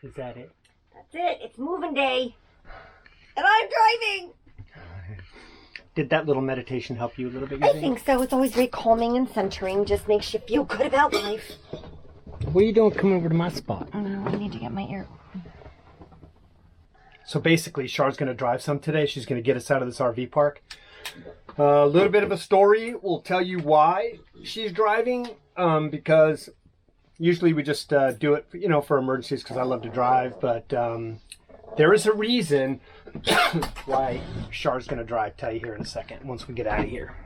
Is that it? That's it. It's moving day. And I'm driving. Did that little meditation help you a little bit? I think so. It's always very calming and centering. Just makes you feel good about life. What are you doing coming over to my spot? I need to get my ear. So basically, Char's going to drive some today. She's going to get us out of this RV park. A little bit of a story. We'll tell you why she's driving. Because usually we just do it, for emergencies because I love to drive. But there is a reason why Char's going to drive. Tell you here in a second once we get out of here.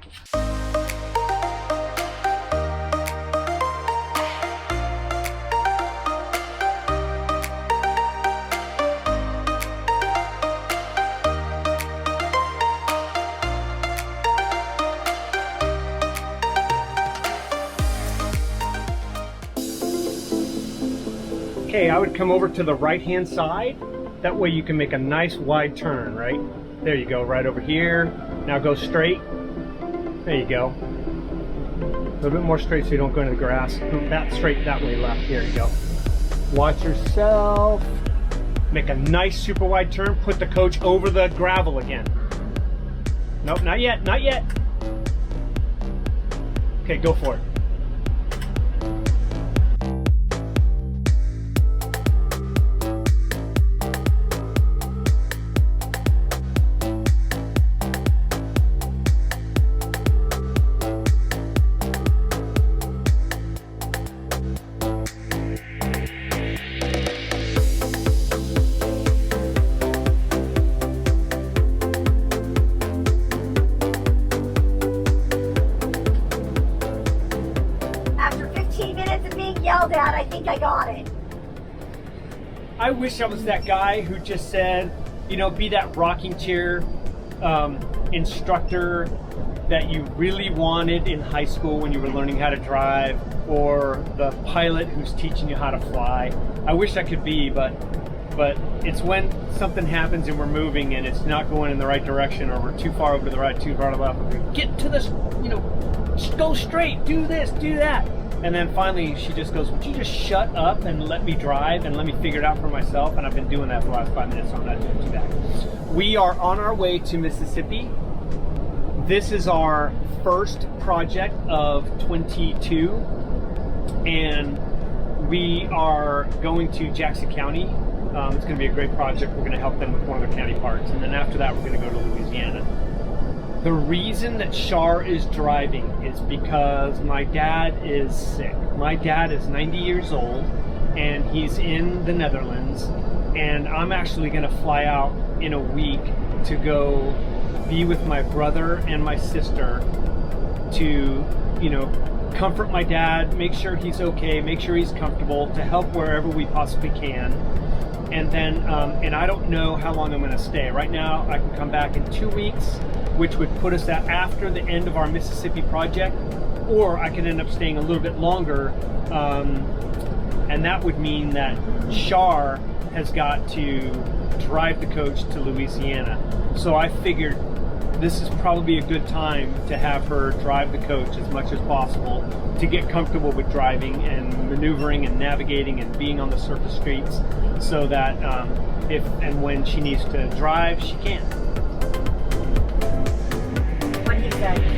Okay, I would come over to the right-hand side. That way you can make a nice wide turn, right? There you go, right over here. Now go straight. There you go. A little bit more straight so you don't go into the grass. That straight, that way left. There you go. Watch yourself. Make a nice super wide turn. Put the coach over the gravel again. Nope, not yet, not yet. Okay, go for it. I think I got it. I wish I was that guy who just said, be that rocking chair instructor that you really wanted in high school when you were learning how to drive, or the pilot who's teaching you how to fly. I wish I could be, but it's when something happens and we're moving and it's not going in the right direction, or we're too far over to the right, too far to the left. Get to this, go straight, do this, do that. And then finally she just goes, would you just shut up and let me drive and let me figure it out for myself? And I've been doing that for the last 5 minutes, so I'm not doing too bad. We are on our way to Mississippi. This is our first project of 22. And we are going to Jackson County. It's going to be a great project. We're going to help them with one of their county parks. And then after that, we're going to go to Louisiana. The reason that Shar is driving is because my dad is sick. My dad is 90 years old and he's in the Netherlands, and I'm actually going to fly out in a week to go be with my brother and my sister to, comfort my dad, make sure he's okay, make sure he's comfortable, to help wherever we possibly can. And then, and I don't know how long I'm going to stay. Right now, I can come back in 2 weeks, which would put us at after the end of our Mississippi project, or I could end up staying a little bit longer, and that would mean that Shar has got to drive the coach to Louisiana. So I figured this is probably a good time to have her drive the coach as much as possible to get comfortable with driving and maneuvering and navigating and being on the surface streets, so that if and when she needs to drive, she can. What he said.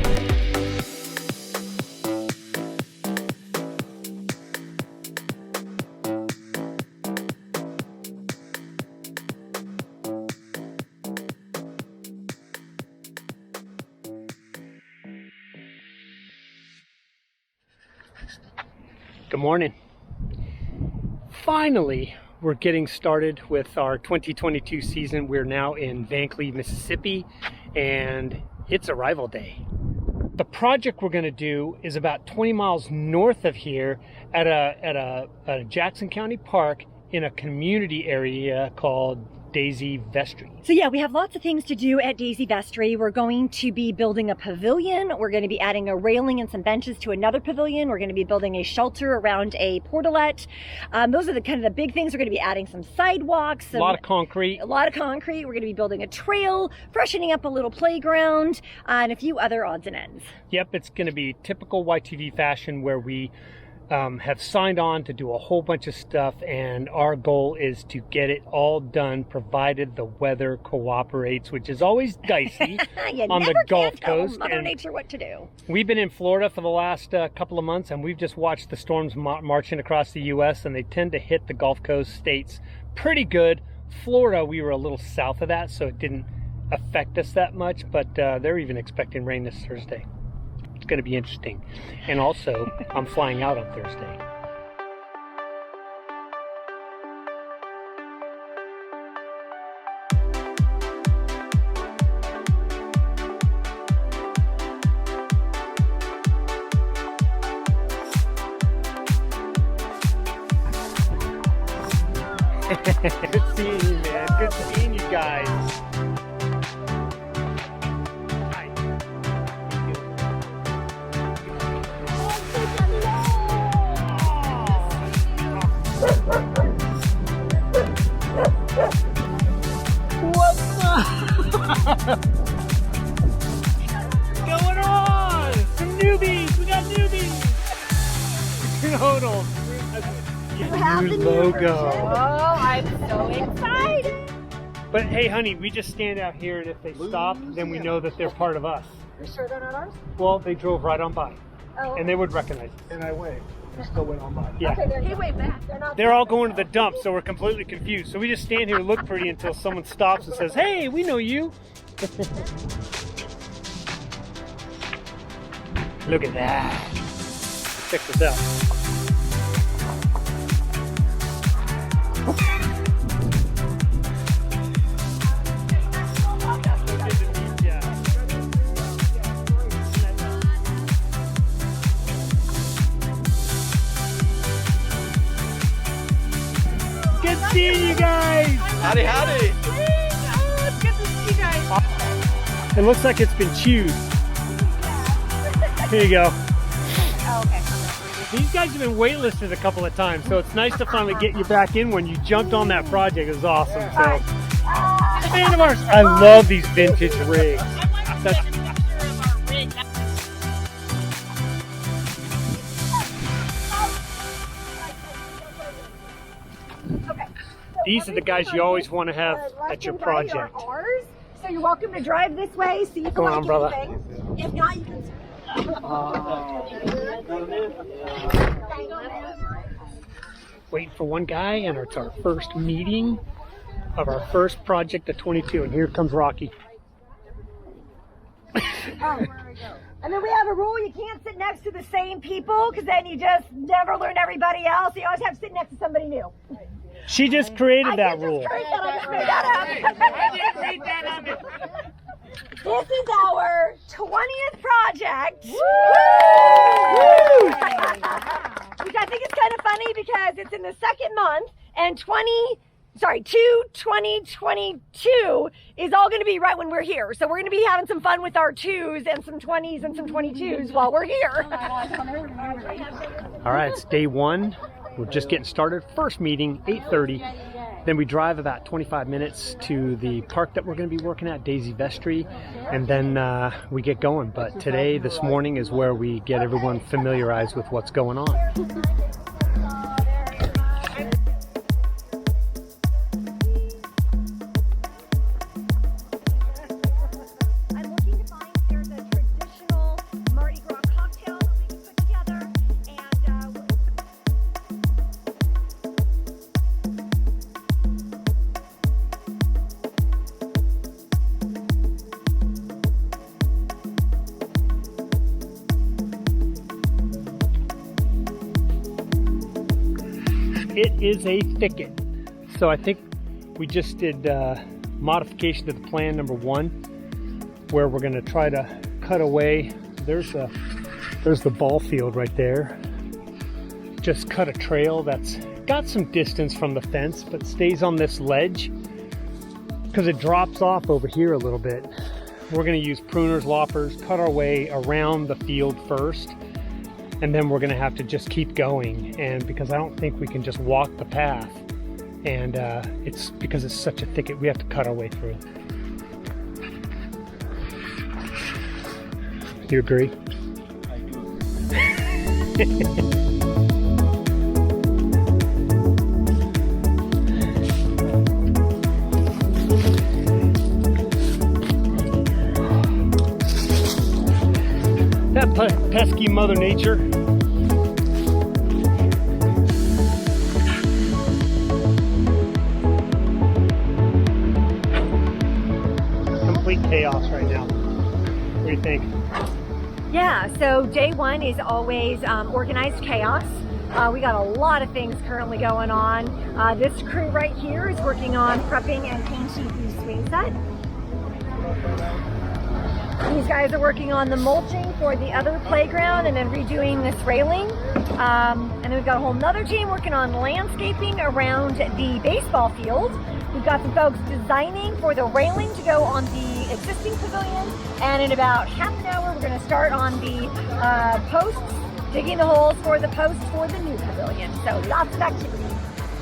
Good morning. Finally, we're getting started with our 2022 season. We're now in Van Cleve, Mississippi, and it's arrival day. The project we're going to do is about 20 miles north of here at a Jackson County park in a community area called Daisy Vestry. So yeah, we have lots of things to do at Daisy Vestry. We're going to be building a pavilion. We're going to be adding a railing and some benches to another pavilion. We're going to be building a shelter around a portalet. Those are the kind of the big things. We're going to be adding some sidewalks. A lot of concrete. A lot of concrete. We're going to be building a trail, freshening up a little playground, and a few other odds and ends. Yep, it's going to be typical YTV fashion where we have signed on to do a whole bunch of stuff, and our goal is to get it all done provided the weather cooperates, which is always dicey on the Gulf Coast. Mother Nature what to do. We've been in Florida for the last couple of months, and we've just watched the storms marching across the U.S., and they tend to hit the Gulf Coast states pretty good. Florida, we were a little south of that, so it didn't affect us that much, but they're even expecting rain this Thursday. It's going to be interesting. And also, I'm flying out on Thursday. Good seeing you, man. Good seeing you guys. What's going on? Some newbies. We got newbies. Total. New logo. Oh, I'm so excited. But hey, honey, we just stand out here, and if they stop, then we know that they're part of us. You're sure they're not ours? Well, they drove right on by, Oh. and they would recognize us. And I waved. They still went on by. Yeah. Okay, he waved back. They're not. They're all going to the dump, so we're completely confused. So we just stand here and look pretty until someone stops and says, "Hey, we know you." Look at that. Check this out. Good seeing you guys. Howdy, howdy. Oh, it's good to see you guys. It looks like it's been chewed. Here you go. Oh, okay. These guys have been waitlisted a couple of times, so it's nice to finally get you back in when you jumped on that project. It was awesome. So, fan of ours. I love these vintage rigs. That's, these are the guys you always want to have at your project. Ours, so you're welcome to drive this way, see if you Go like on, brother. anything. If not, you can. Waiting for one guy, and it's our first meeting of our first project of 22, and here comes Rocky. And then we have a rule: you can't sit next to the same people, because then you just never learn everybody else. You always have to sit next to somebody new. She just created that rule. I just made that up. This is our 20th project. Which I think is kind of funny because it's in the second month, and 2022 is all going to be right when we're here. So we're going to be having some fun with our 2s and some 20s and some 22s while we're here. All right, it's day one. We're just getting started. First meeting, 8:30. Then we drive about 25 minutes to the park that we're going to be working at, Daisy Vestry, and then we get going. But today, this morning, is where we get everyone familiarized with what's going on. It is a thicket. So I think we just did modification to the plan number 1, where we're going to try to cut away. There's the ball field right there. Just cut a trail that's got some distance from the fence, but stays on this ledge because it drops off over here a little bit. We're going to use pruners, loppers, cut our way around the field first, and then we're going to have to just keep going. And because I don't think we can just walk the path, and it's because it's such a thicket, we have to cut our way through. You agree? I do. pesky Mother Nature. Complete chaos right now. What do you think? Yeah, so day one is always organized chaos. We got a lot of things currently going on. This crew right here is working on prepping and painting the swing set. These guys are working on the mulching for the other playground and then redoing this railing. And then we've got a whole nother team working on landscaping around the baseball field. We've got some folks designing for the railing to go on the existing pavilion. And in about half an hour, we're going to start on the posts, digging the holes for the posts for the new pavilion. So lots of activity.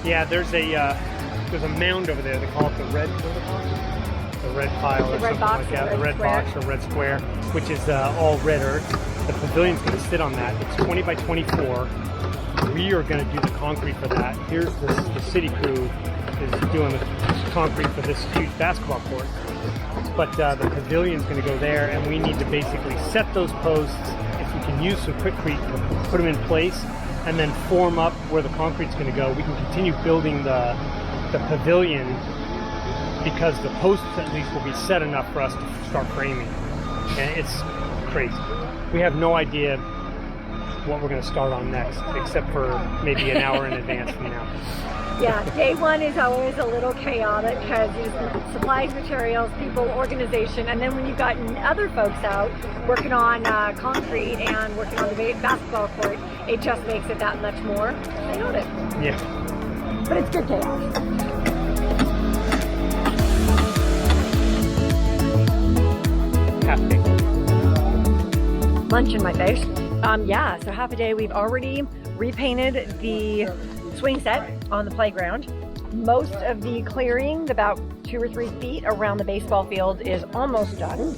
Yeah, there's a mound over there. They call it the red pile or something like that. The red box or red square, which is all red earth. The pavilion's going to sit on that. It's 20 by 24. We are going to do the concrete for that. Here's the city crew is doing the concrete for this huge basketball court. But the pavilion's going to go there, and we need to basically set those posts. If we can use some quickcrete to put them in place and then form up where the concrete's going to go, we can continue building the pavilion, because the posts at least will be set enough for us to start framing. And it's crazy. We have no idea what we're going to start on next, except for maybe an hour in advance from now. Yeah, day one is always a little chaotic because there's supplies, materials, people, organization, and then when you've gotten other folks out working on concrete and working on the basketball court, it just makes it that much more chaotic. Yeah. But it's good chaos. Lunch in my face. Yeah, so half a day we've already repainted the swing set on the playground. Most of the clearing, about 2 or 3 feet around the baseball field, is almost done.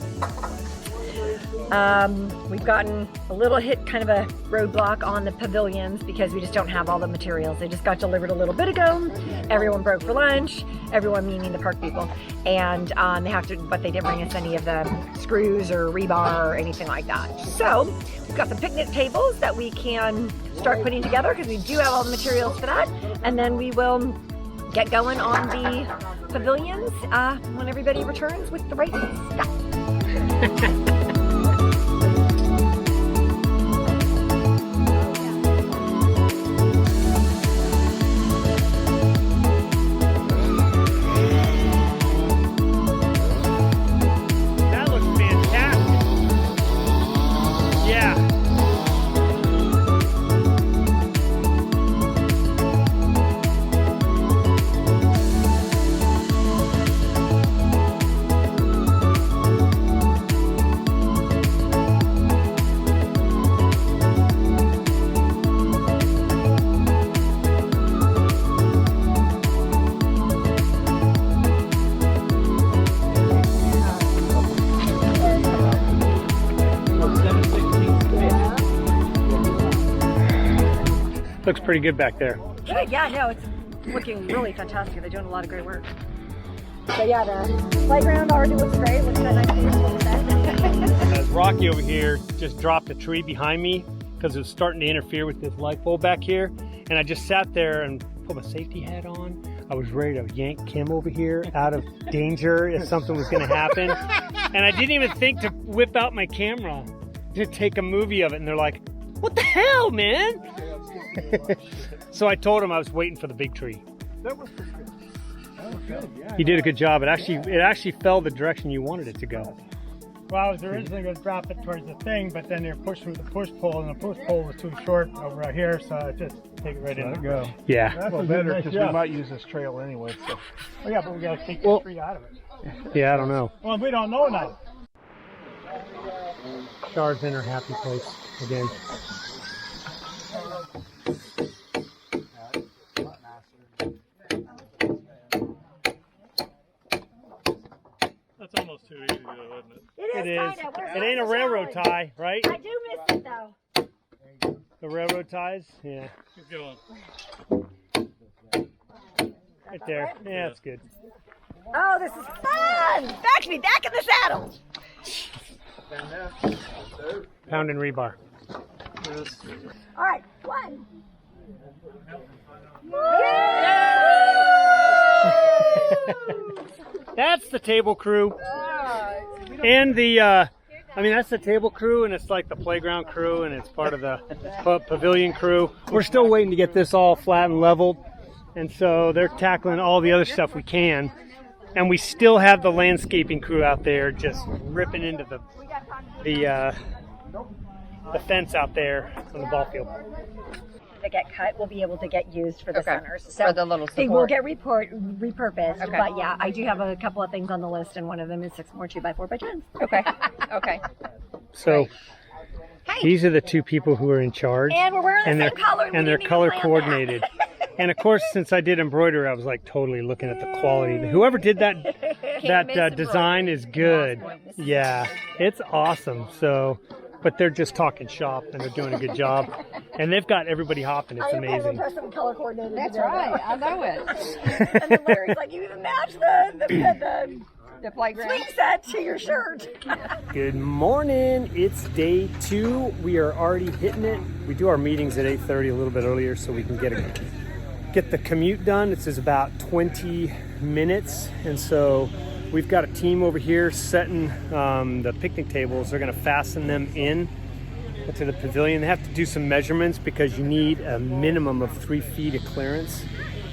We've gotten a little hit, kind of a roadblock on the pavilions because we just don't have all the materials. They just got delivered a little bit ago. Everyone broke for lunch, everyone meaning the park people. And but they didn't bring us any of the screws or rebar or anything like that. So we've got some picnic tables that we can start putting together because we do have all the materials for that. And then we will get going on the pavilions when everybody returns with the right stuff. Looks pretty good back there. Good, yeah, no, it's looking really fantastic. They're doing a lot of great work. So yeah, the playground already looks great. Looks at a nice As Rocky over here just dropped a tree behind me because it was starting to interfere with this light bulb back here. And I just sat there and put my safety hat on. I was ready to yank Kim over here out of danger if something was going to happen. And I didn't even think to whip out my camera to take a movie of it. And they're like, what the hell, man? So I told him I was waiting for the big tree. That was pretty good. That was good, yeah. You did a good job. It actually fell the direction you wanted it to go. Well, I was originally going to drop it towards the thing, but then they're pushing with the push pole, and the push pole was too short over right here, so I just take it right in. Let it go. Yeah. That's well, better because we might use this trail anyway. So. Oh, yeah, but we got to take the tree out of it. Yeah, I don't know. Well, we don't know now. Shar's in her happy place again. That's almost too easy, though, isn't it? It is. It ain't a railroad tie, right? I do miss it though. The railroad ties? Yeah. Let's get on. Right there. Yeah, that's good. Oh, this is fun! Back in the saddle. Pound and rebar. All right, 1. That's the table crew. And the, I mean, that's the table crew, and it's like the playground crew, and it's part of the pavilion crew. We're still waiting to get this all flat and leveled, and so they're tackling all the other stuff we can. And we still have the landscaping crew out there just ripping into the fence out there on the ball field. That get cut will be able to get used for the centers. So for the little support. They will get repurposed. Okay. But yeah, I do have a couple of things on the list, and one of them is 6 more 2x4x10s. Okay. Okay. So Hey. these are the two people who are in charge. And we're wearing the same color. And they're color coordinated. And of course, since I did embroidery, I was like totally looking at the quality. Whoever did that design is good. Yeah, it's awesome. So, but they're just talking shop, and they're doing a good job. And they've got everybody hopping. It's amazing. Color coordinated. That's right. I know it. And then Larry's like, you even match the playground swing set to your shirt. Good morning. It's day 2. We are already hitting it. We do our meetings at 8:30, a little bit earlier, so we can get the commute done. It's just about 20 minutes, and so we've got a team over here setting the picnic tables. They're going to fasten them in to the pavilion. They have to do some measurements because you need a minimum of 3 feet of clearance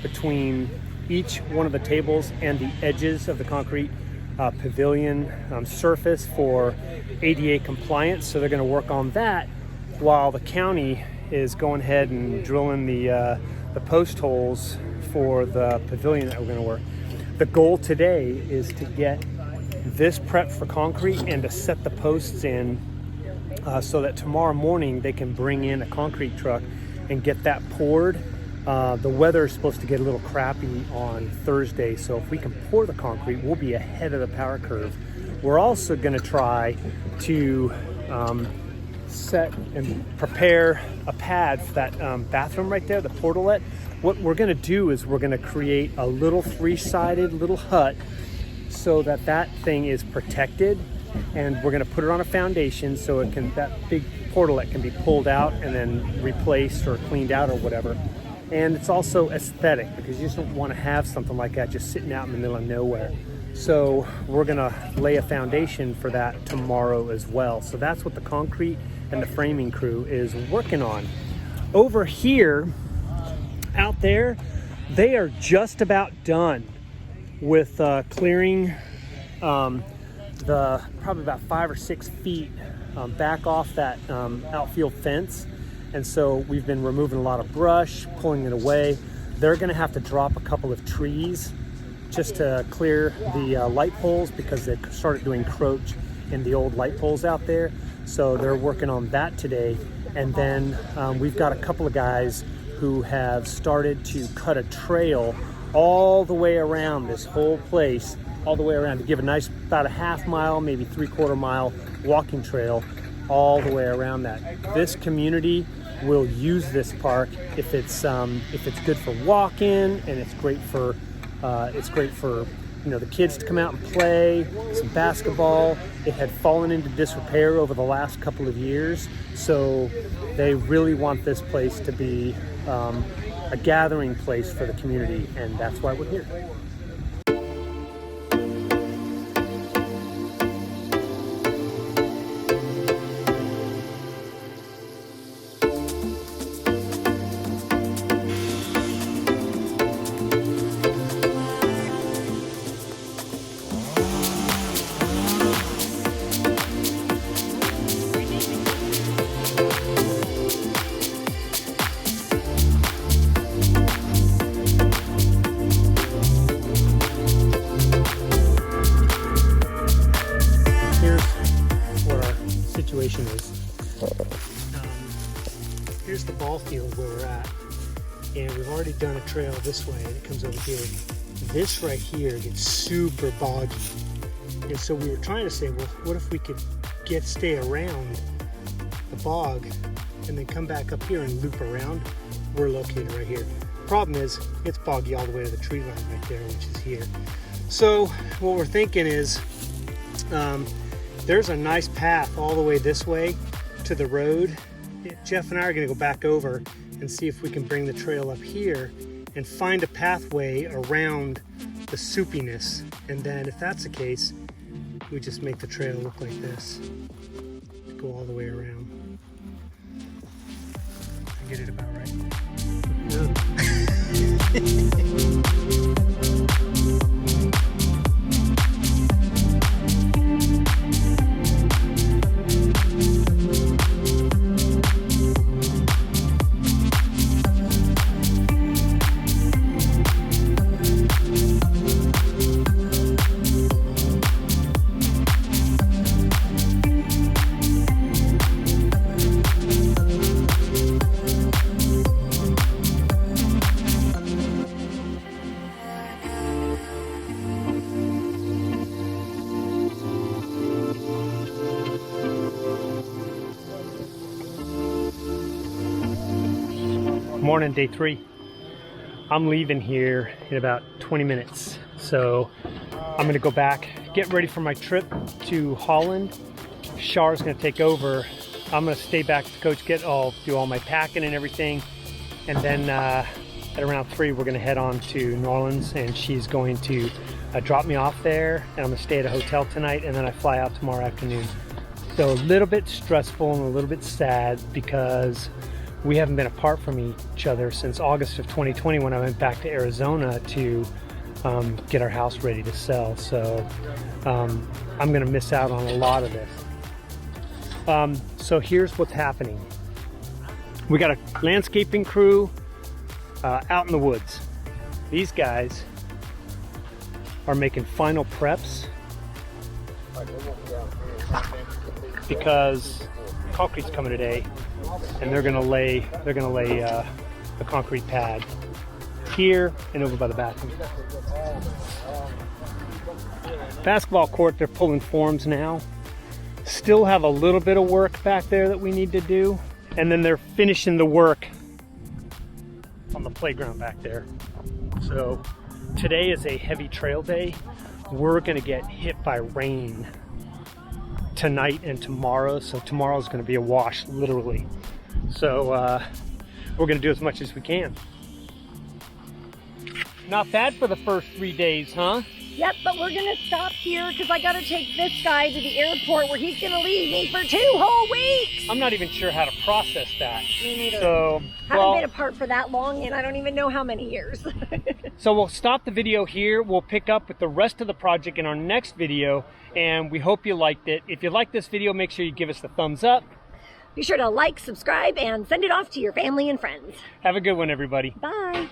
between each one of the tables and the edges of the concrete pavilion surface for ADA compliance. So they're going to work on that while the county is going ahead and drilling the post holes for the pavilion that we're going to work. The goal today is to get this prepped for concrete and to set the posts in so that tomorrow morning they can bring in a concrete truck and get that poured. The weather is supposed to get a little crappy on Thursday, so if we can pour the concrete, we'll be ahead of the power curve. We're also going to try to set and prepare a pad for that bathroom right there, the portalette. What we're going to do is we're going to create a little 3-sided little hut so that thing is protected, and we're going to put it on a foundation so that big portalette can be pulled out and then replaced or cleaned out or whatever. And it's also aesthetic because you just don't want to have something like that just sitting out in the middle of nowhere. So we're going to lay a foundation for that tomorrow as well. So that's what the concrete and the framing crew is working on. Over here, out there, they are just about done with clearing probably about 5 or 6 feet back off that outfield fence. And so we've been removing a lot of brush, pulling it away. They're going to have to drop a couple of trees just to clear the light poles because they started to encroach in the old light poles out there. So they're working on that today. And then we've got a couple of guys who have started to cut a trail all the way around this whole place, all the way around to give a nice about a half mile, maybe 3/4 mile walking trail all the way around that. This community will use this park if it's good for walking, and it's great for the kids to come out and play some basketball. It had fallen into disrepair over the last couple of years, so they really want this place to be a gathering place for the community, and that's why we're here. Here's the ball field where we're at, and we've already done a trail this way, and it comes over here. This right here gets super boggy, and so we were trying to say, well, what if we could stay around the bog and then come back up here and loop around? We're located right here. Problem is, it's boggy all the way to the tree line right there, which is here. So what we're thinking is, there's a nice path all the way this way to the road, Jeff and I are going to go back over and see if we can bring the trail up here and find a pathway around the soupiness. And then if that's the case, we just make the trail look like this. Go all the way around. I get it about right. Morning, day 3. I'm leaving here in about 20 minutes. So I'm gonna go back, get ready for my trip to Holland. Shar's gonna take over. I'm gonna stay back to coach, do all my packing and everything. And then at around 3, we're gonna head on to New Orleans, and she's going to drop me off there. And I'm gonna stay at a hotel tonight, and then I fly out tomorrow afternoon. So a little bit stressful and a little bit sad because we haven't been apart from each other since August of 2020 when I went back to Arizona to get our house ready to sell. So I'm gonna miss out on a lot of this. So here's what's happening. We got a landscaping crew out in the woods. These guys are making final preps because concrete's coming today, and they're gonna lay a concrete pad here and over by the bathroom. Basketball court, they're pulling forms now. Still have a little bit of work back there that we need to do, and then they're finishing the work on the playground back there. So today is a heavy trail day. We're gonna get hit by rain tonight and tomorrow, so tomorrow's going to be a wash, literally. So we're going to do as much as we can. Not bad for the first 3 days, huh? Yep, but we're gonna stop here because I gotta take this guy to the airport where he's gonna leave me for 2 whole weeks. I'm not even sure how to process that. Me neither. So, haven't been apart for that long, and I don't even know how many years. So we'll stop the video here. We'll pick up with the rest of the project in our next video, and we hope you liked it. If you like this video, make sure you give us the thumbs up. Be sure to like, subscribe, and send it off to your family and friends. Have a good one, everybody. Bye.